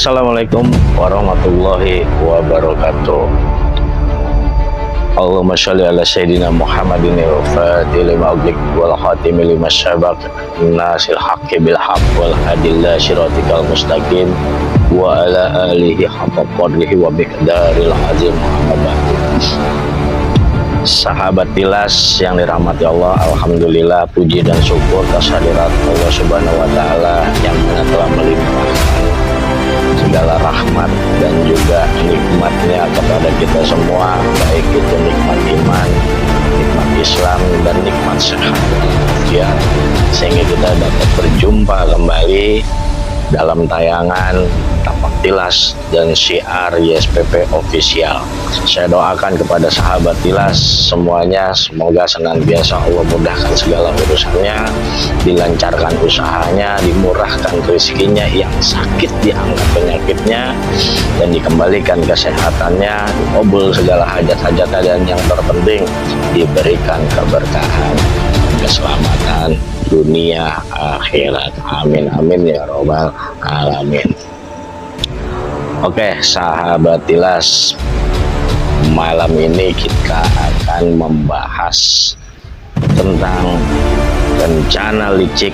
Assalamualaikum warahmatullahi wabarakatuh. Allahumma sholli ala sayyidina Muhammadin al-fatih lima ughliq wal khatim lima sabaq nasil haqqi bil haqq wal hadi ila siratikal mustaqim wa ala alihi haqqa qadrihi wa miqdaril azim. Sahabat Tilas yang dirahmati Allah, alhamdulillah, puji dan syukur kehadirat Allah Subhanahu wa taala yang telah melimpahkan segala rahmat dan juga nikmatnya kepada kita semua, baik itu nikmat iman, nikmat Islam, dan nikmat sehat ya, sehingga kita dapat berjumpa kembali dalam tayangan Tapak Tilas dan Syiar YSPP Official. Saya doakan kepada sahabat Tilas semuanya, semoga senantiasa Allah mudahkan segala urusannya, dilancarkan usahanya, dimurahkan rezekinya, yang sakit diangkat penyakitnya, dan dikembalikan kesehatannya, dikabul segala hajat-hajatnya, dan yang terpenting diberikan keberkahan, keselamatan dunia akhirat. Amin amin ya robbal alamin. Oke sahabat Tilas, malam ini kita akan membahas tentang rencana licik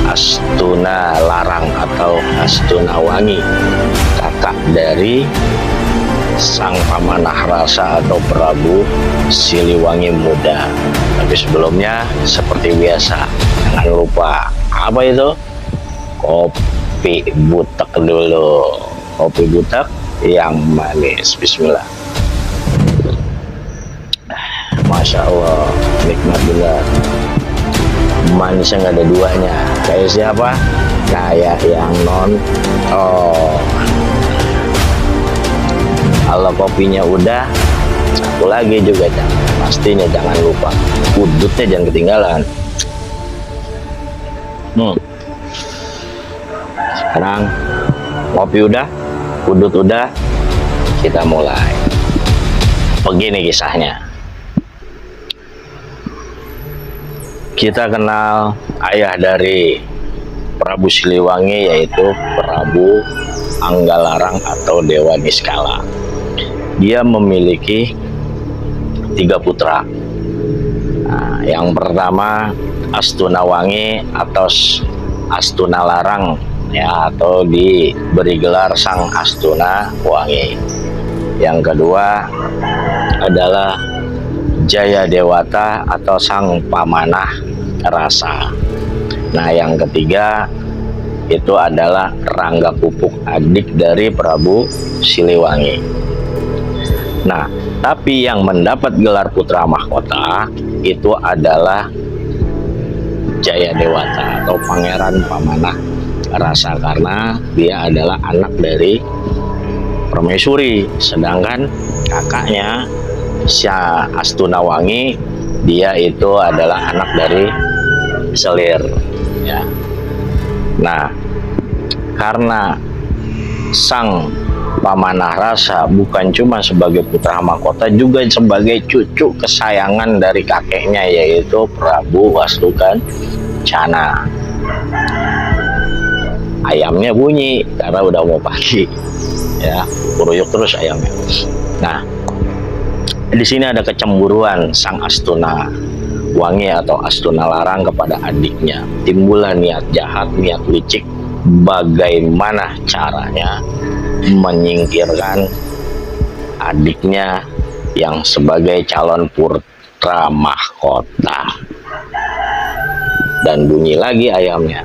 Astuna Larang atau Astuna Wangi, kakak dari sang pamanah rasa atau Prabu Siliwangi Muda. Tapi sebelumnya seperti biasa, jangan lupa apa itu? Kopi butek dulu. Kopi butek yang manis. Bismillah. Masya Allah, nikmat benar. Manisnya nggak ada duanya. Kayak siapa? Kayak yang non. Kalau kopinya udah, satu lagi juga pastinya jangan lupa udutnya, jangan ketinggalan. Sekarang kopi udah, udut udah, kita mulai. Begini kisahnya. Kita kenal ayah dari Prabu Siliwangi, yaitu Prabu Anggalarang atau Dewa Niskala. Dia memiliki 3 putra. Nah, yang pertama Astuna Wangi atau Astuna Larang ya, atau diberi gelar Sang Astuna Wangi. Yang kedua adalah Jaya Dewata atau Sang Pamanah Rasa. Nah, yang ketiga itu adalah Rangga Pupuk, adik dari Prabu Siliwangi. Nah, tapi yang mendapat gelar putra mahkota itu adalah Jaya Dewata atau Pangeran Pamanah Rasa, karena dia adalah anak dari Permaisuri, sedangkan kakaknya Syah Astuna Wangi dia itu adalah anak dari Selir ya. Nah, karena sang Pamanah Rasa bukan cuma sebagai putra mahkota, juga sebagai cucu kesayangan dari kakeknya, yaitu Prabu Wastukencana. Ayamnya bunyi karena udah mau pagi ya, kuruyuk terus ayamnya. Nah, di sini ada kecemburuan Sang Astuna Wangi atau Astuna Larang kepada adiknya. Timbullah niat jahat, niat licik, bagaimana caranya menyingkirkan adiknya yang sebagai calon putra mahkota. Dan bunyi lagi ayamnya.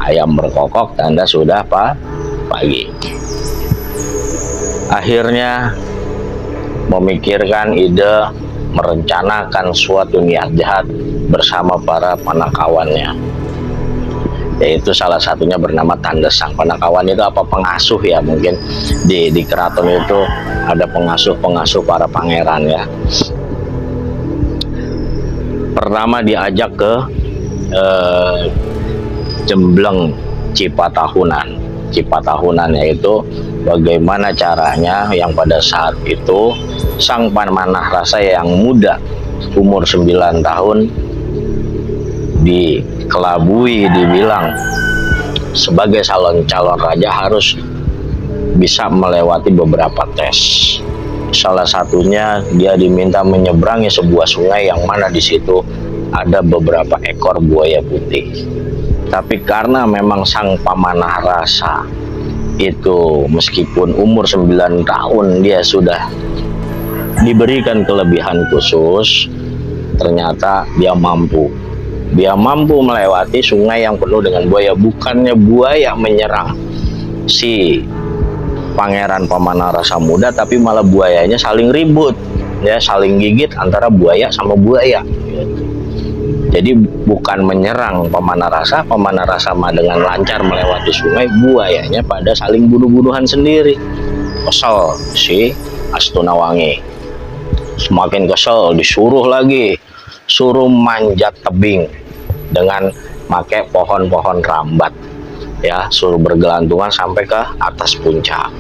Ayam berkokok, tanda sudah pagi. Akhirnya memikirkan ide merencanakan suatu niat jahat bersama para panakawannya, yaitu salah satunya bernama Tandesang. Panakawan itu apa? Pengasuh ya, mungkin di keraton itu ada pengasuh para pangeran ya. Pertama diajak ke Jembleng Cipatahunan, yaitu bagaimana caranya yang pada saat itu sang Pamanah Rasa yang muda umur 9 tahun dikelabui, dibilang sebagai calon raja harus bisa melewati beberapa tes. Salah satunya dia diminta menyeberangi sebuah sungai yang mana di situ ada beberapa ekor buaya putih. Tapi karena memang sang pamanah rasa itu meskipun umur 9 tahun dia sudah diberikan kelebihan khusus, ternyata dia mampu melewati sungai yang penuh dengan buaya. Bukannya buaya menyerang si pangeran pemanah rasa muda, tapi malah buayanya saling ribut, ya, saling gigit antara buaya sama buaya. Jadi bukan menyerang pemanah rasa mah dengan lancar melewati sungai, buayanya pada saling bunuh-bunuhan sendiri. Kesel si Astunawangi, semakin kesel disuruh lagi, suruh manjat tebing dengan pakai pohon-pohon rambat, ya, suruh bergelantungan sampai ke atas puncak.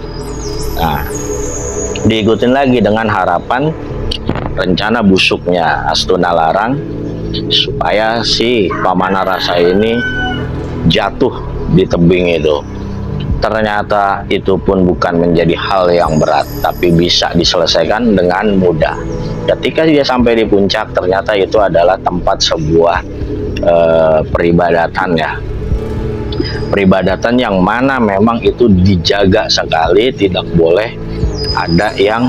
Nah, diikutin lagi dengan harapan rencana busuknya Astunalarang supaya si pamanah rasa ini jatuh di tebing itu. Ternyata itu pun bukan menjadi hal yang berat, tapi bisa diselesaikan dengan mudah. Ketika dia sampai di puncak, ternyata itu adalah tempat sebuah peribadatan, ya, peribadatan yang mana memang itu dijaga sekali, tidak boleh ada yang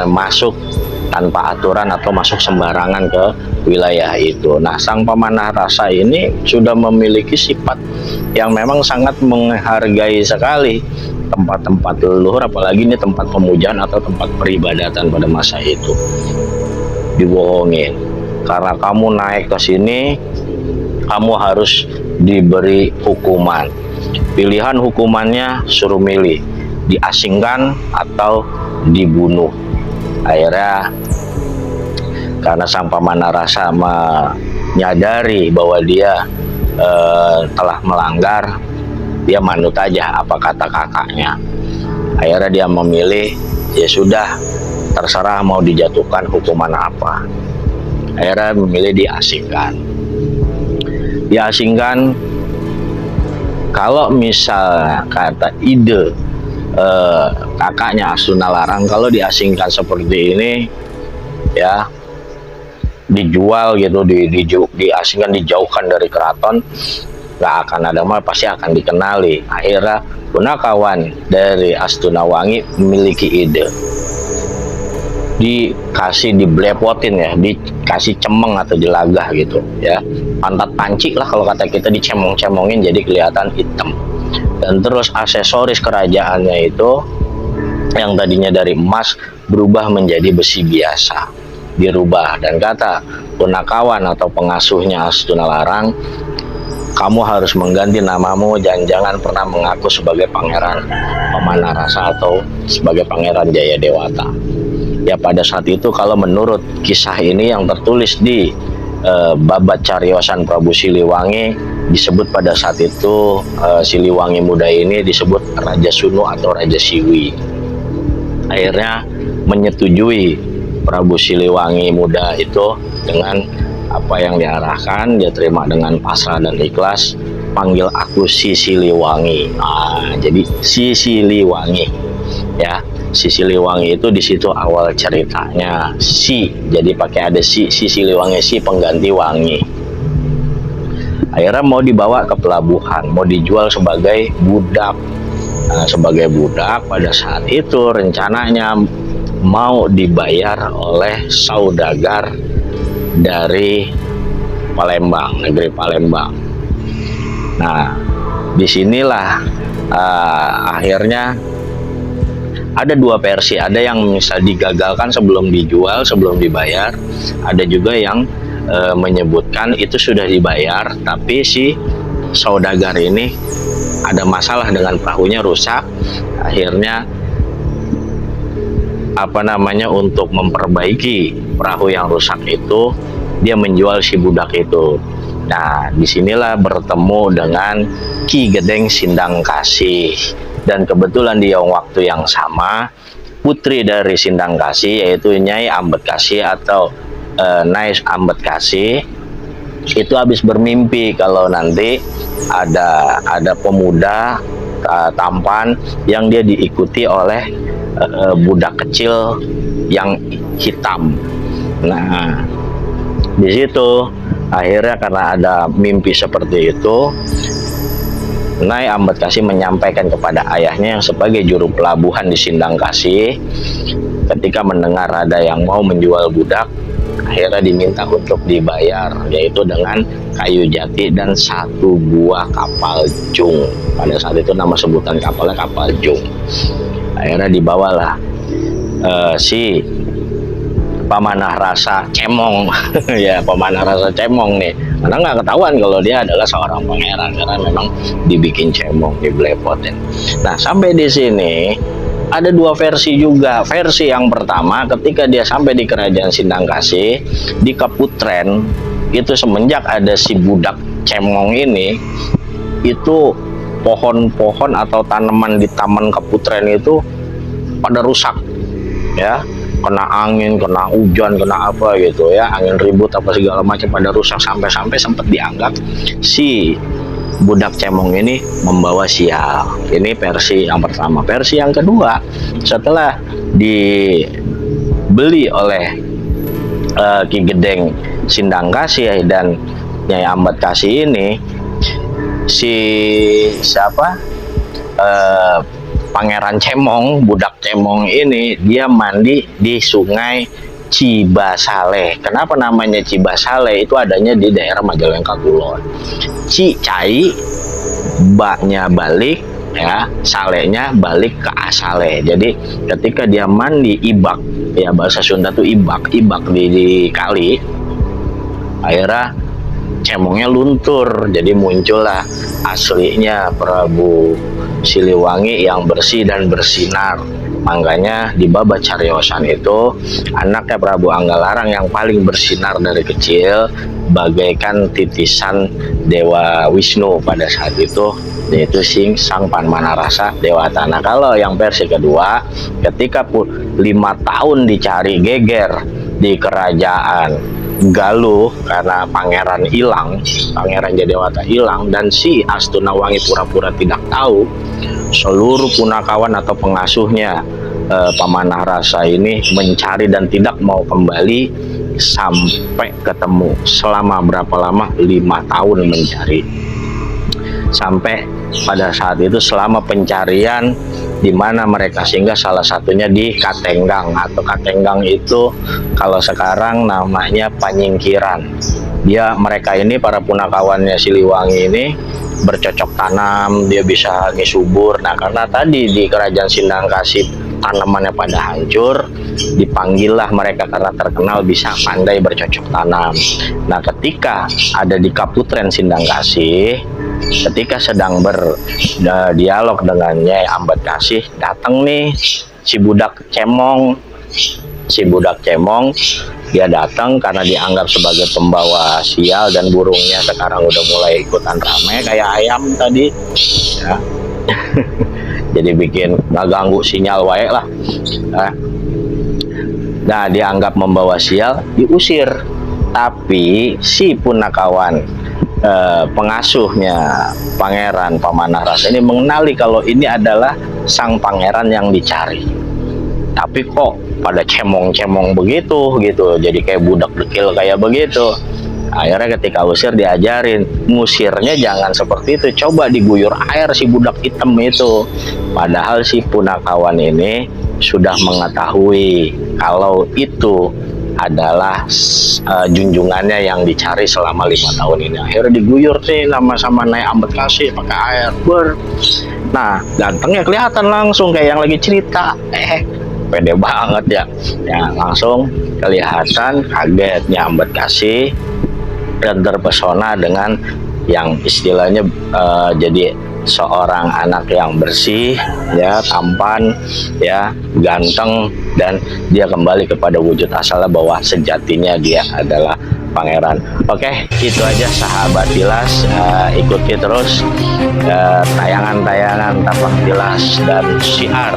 masuk tanpa aturan atau masuk sembarangan ke wilayah itu. Nah, sang pemanah rasa ini sudah memiliki sifat yang memang sangat menghargai sekali tempat-tempat leluhur, apalagi ini tempat pemujaan atau tempat peribadatan pada masa itu. Dibohongin, karena kamu naik ke sini kamu harus diberi hukuman. Pilihan hukumannya suruh milih, diasingkan atau dibunuh. Akhirnya karena sang pamanah rasa menyadari bahwa dia telah melanggar, dia manut aja apa kata kakaknya. Akhirnya dia memilih, ya sudah, terserah mau dijatuhkan hukuman apa. Akhirnya memilih diasingkan. Kalau misal kata ide kakaknya Astunalarang, kalau diasingkan seperti ini, ya, dijual gitu, diasingkan, dijauhkan dari keraton, nggak akan ada mal, pasti akan dikenali. Akhirnya Punakawan dari Astunawangi memiliki ide, diblepotin, ya, dikasih cemeng atau jelagah gitu, ya, pantat panci lah kalau kata kita, dicemong-cemongin jadi kelihatan hitam. Dan terus aksesoris kerajaannya itu yang tadinya dari emas berubah menjadi besi biasa, dirubah. Dan kata Punakawan atau pengasuhnya Astunalarang, kamu harus mengganti namamu, jangan pernah mengaku sebagai pangeran pemanah rasa atau sebagai pangeran Jayadewata. Ya, pada saat itu kalau menurut kisah ini yang tertulis di Babat Cariosan Prabu Siliwangi, disebut pada saat itu Siliwangi muda ini disebut Raja Sunu atau Raja Siwi. Akhirnya menyetujui Prabu Siliwangi muda itu dengan apa yang diarahkan, dia terima dengan pasrah dan ikhlas, panggil aku Si Siliwangi. Jadi Si Siliwangi, ya. Si Siliwangi itu di situ awal ceritanya. Si, jadi pakai ada si Siliwangi, si pengganti wangi. Akhirnya mau dibawa ke pelabuhan, mau dijual sebagai budak. Nah, sebagai budak pada saat itu rencananya mau dibayar oleh saudagar dari Palembang, negeri Palembang. Nah, disinilah akhirnya ada dua versi, ada yang misal digagalkan sebelum dijual, sebelum dibayar, ada juga yang menyebutkan itu sudah dibayar, tapi si saudagar ini ada masalah dengan perahunya, rusak. Akhirnya untuk memperbaiki perahu yang rusak itu, dia menjual si budak itu. Nah, disinilah bertemu dengan Ki Gedeng Sindangkasih. Dan kebetulan di waktu yang sama, putri dari Sindangkasih yaitu Nyai Ambetkasih atau Nais Ambetkasih itu habis bermimpi kalau nanti ada pemuda tampan yang dia diikuti oleh budak kecil yang hitam. Nah, di situ akhirnya karena ada mimpi seperti itu, Nyai Ambedkasi menyampaikan kepada ayahnya yang sebagai juru pelabuhan di Sindangkasih. Ketika mendengar ada yang mau menjual budak, akhirnya diminta untuk dibayar, yaitu dengan kayu jati dan 1 buah kapal jung. Pada saat itu nama sebutan kapalnya kapal jung. Akhirnya dibawalah si Pamanah Rasa Cemong ya, Pamanah Rasa Cemong nih, karena nggak ketahuan kalau dia adalah seorang pangeran karena memang dibikin cemong, dibelepotin. Nah, sampai di sini ada 2 versi juga. Versi yang pertama, ketika dia sampai di kerajaan Sindangkasih di Keputren itu, semenjak ada si budak cemong ini, itu pohon-pohon atau tanaman di Taman Keputren itu pada rusak ya, kena angin, kena hujan, kena apa gitu ya, angin ribut apa segala macam pada rusak, sampai-sampai sempat dianggap si budak cemong ini membawa sial. Ini versi yang pertama. Versi yang kedua, setelah dibeli oleh Ki Gedeng Sindangkasih dan Nyai Ambedkasi ini, si siapa Pangeran Cemong, budak cemong ini, dia mandi di sungai Cibasale. Kenapa namanya Cibasale? Itu adanya di daerah Majalengka Kulon. Ci cai, baknya balik ya, salenya balik ke asale. Jadi ketika dia mandi ibak ya, bahasa Sunda tuh ibak di kali, akhirnya cemongnya luntur, jadi muncullah aslinya Prabu Siliwangi yang bersih dan bersinar. Makanya di Babat Cariosan itu, anaknya Prabu Anggalarang yang paling bersinar dari kecil, bagaikan titisan Dewa Wisnu pada saat itu, yaitu Sang Pamanah Rasa Dewata. Nah, kalau yang versi kedua, ketika 5 tahun dicari geger di kerajaan Galuh karena pangeran hilang, pangeran Jadewata hilang, dan si Astunawangi pura-pura tidak tahu, seluruh punakawan atau pengasuhnya Pamanah Rasa ini mencari dan tidak mau kembali sampai ketemu. Selama berapa lama? 5 tahun mencari. Sampai pada saat itu selama pencarian, di mana mereka singgah salah satunya di Katenggang, atau Katenggang itu kalau sekarang namanya Panyingkiran. Mereka ini para punakawannya Siliwangi ini bercocok tanam, dia bisa ngisubur. Nah, karena tadi di kerajaan Sindangkasih tanamannya pada hancur, dipanggillah mereka karena terkenal bisa pandai bercocok tanam. Nah, ketika ada di Kaputren Sindangkasih, ketika sedang berdialog dengan Nyai Ambedkasi, datang nih si budak cemong. Dia datang karena dianggap sebagai pembawa sial, dan burungnya sekarang udah mulai ikutan rame kayak ayam tadi ya. Jadi bikin nggak ganggu sinyal wae lah. Nah, dianggap membawa sial, diusir. Tapi si punakawan pengasuhnya Pangeran Pamanah Rasa ini mengenali kalau ini adalah sang pangeran yang dicari. Tapi kok pada cemong-cemong begitu gitu, jadi kayak budak dekil kayak begitu. Akhirnya ketika usir diajarin, ngusirnya jangan seperti itu, coba diguyur air si budak hitam itu. Padahal si punakawan ini sudah mengetahui kalau itu adalah junjungannya yang dicari selama 5 tahun ini. Akhirnya diguyur sih sama Nyai Ambedkasi pakai air. Nah, gantengnya kelihatan langsung kayak yang lagi cerita. Pede banget ya, langsung kelihatan kagetnya Ambedkasi dan terpesona dengan yang istilahnya jadi seorang anak yang bersih ya, tampan ya, ganteng, dan dia kembali kepada wujud asalnya bahwa sejatinya dia adalah pangeran. Oke, itu aja sahabat Tilas. Ikuti terus tayangan-tayangan Tapak Tilas dan Syiar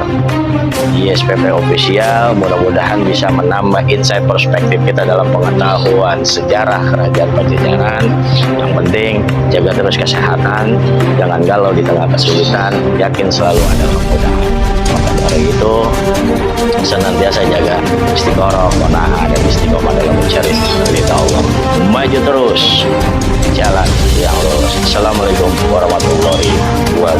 di SPP Official. Mudah-mudahan bisa menambah insight perspektif kita dalam pengetahuan sejarah Kerajaan Pajajaran. Yang penting jaga terus kesehatan, jangan galau di tengah kesulitan, yakin selalu ada kemudahan. Maka dari itu senantiasa jaga istiqoroh, qanaah, dan istiqomah dalam mencari ridha Allah. Maju terus jalan yang lurus. Assalamualaikum warahmatullahi wabarakatuh.